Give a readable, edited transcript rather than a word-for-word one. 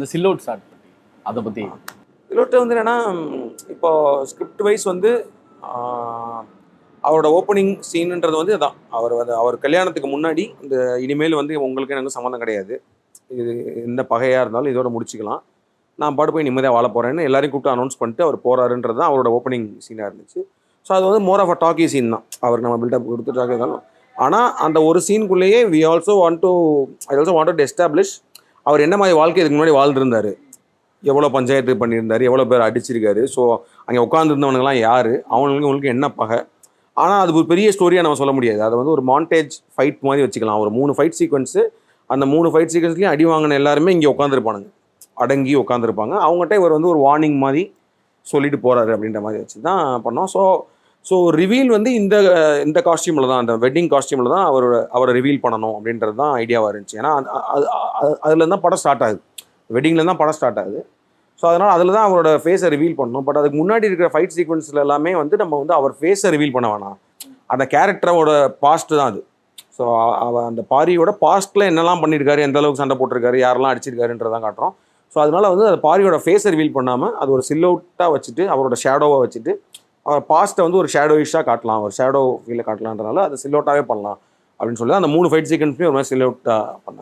அந்த சில்லவுட் ஷாட் அதை பற்றி. சில்லவுட் வந்து என்னன்னா, இப்போ ஸ்கிரிப்ட் வைஸ் வந்து அவரோட ஓப்பனிங் சீனுன்றது வந்து அதான், அவர் கல்யாணத்துக்கு முன்னாடி இந்த இனிமேல் வந்து உங்களுக்கு எனக்கு சம்மந்தம் கிடையாது, இது எந்த பகையாக இருந்தாலும் இதோட முடிச்சுக்கலாம், நான் பாட்டு போய் நிம்மதியாக வாழ போகிறேன்னு எல்லாரையும் கூப்பிட்டு அனௌன்ஸ் பண்ணிட்டு அவர் போகிறாருன்றது தான் அவரோட ஓப்பனிங் சீனாக இருந்துச்சு. ஸோ அது வந்து more of a talkie scene தான், அவருக்கு நம்ம பில்டப் கொடுத்து டாக்கி இருந்தாலும். ஆனால் அந்த ஒரு சீனுக்குள்ளேயே I also want to establish அவர் என்ன மாதிரி வாழ்க்கை இதுக்கு முன்னாடி வாழ்ந்துருந்தார், எவ்வளோ பஞ்சாயத்து பண்ணியிருந்தார், எவ்வளோ பேர் அடிச்சிருக்காரு, ஸோ அங்கே உட்காந்துருந்தவனுங்களாம் யார், அவங்களுக்கு என்ன பகை. ஆனால் அது ஒரு பெரிய ஸ்டோரியாக நம்ம சொல்ல முடியாது, அதை வந்து ஒரு மாண்டேஜ் ஃபைட் மாதிரி வச்சுக்கலாம். ஒரு 3 ஃபைட் சீக்வன்ஸு, அந்த 3 ஃபைட் சீக்வன்ஸ்லேயும் அடி வாங்கின எல்லாருமே இங்கே உட்காந்துருப்பானுங்க, அடங்கி உட்காந்துருப்பாங்க. அவங்ககிட்ட இவர் வந்து ஒரு வார்னிங் மாதிரி சொல்லிட்டு போகிறாரு அப்படின்ற மாதிரி வச்சு தான் பண்ணோம். ஸோ ரிவீல் வந்து இந்த காஸ்டியூமில் தான், அந்த வெட்டிங் காஸ்டியூமில் தான் அவரை ரிவீல் பண்ணணும் அப்படின்றது தான் ஐடியாவாக இருந்துச்சு. ஏன்னா அதில் தான் படம் ஸ்டார்ட் ஆகுது, வெட்டிங்கில் தான் படம் ஸ்டார்ட் ஆகுது. ஸோ அதனால் அதில் தான் அவரோட ஃபேஸை ரிவீல் பண்ணணும். பட் அதுக்கு முன்னாடி இருக்கிற ஃபைட் சீக்வன்ஸில் எல்லாமே வந்து நம்ம வந்து அவர் ஃபேஸை ரிவீல் பண்ண வேணாம், அந்த கேரக்டரோட பாஸ்ட் தான் அது. ஸோ அந்த பாரியோட பாஸ்ட்டில் என்னெல்லாம் பண்ணியிருக்காரு, எந்த அளவுக்கு சண்டை போட்டிருக்காரு, யாரெல்லாம் அடிச்சிருக்காருன்றதான் காட்டுறோம். ஸோ அதனால வந்து அந்த பாரியோட ஃபேஸை ரிவீல் பண்ணாமல் அது ஒரு சில்லவுட்டாக வச்சுட்டு, அவரோட ஷேடோவை வச்சுட்டு, அவர் பாஸ்ட்டை வந்து ஒரு ஷேடோயிஷாக காட்டலாம், ஒரு ஷேடோ ஃபீலில் காட்டலான்றனால அது சில்லவுட்டாகவே பண்ணலாம் அப்படின்னு சொல்லி அந்த 3 ஃபைட் சீக்வன்ஸுமே ஒரு மாதிரி சில்லவுட்டாக பண்ணார்.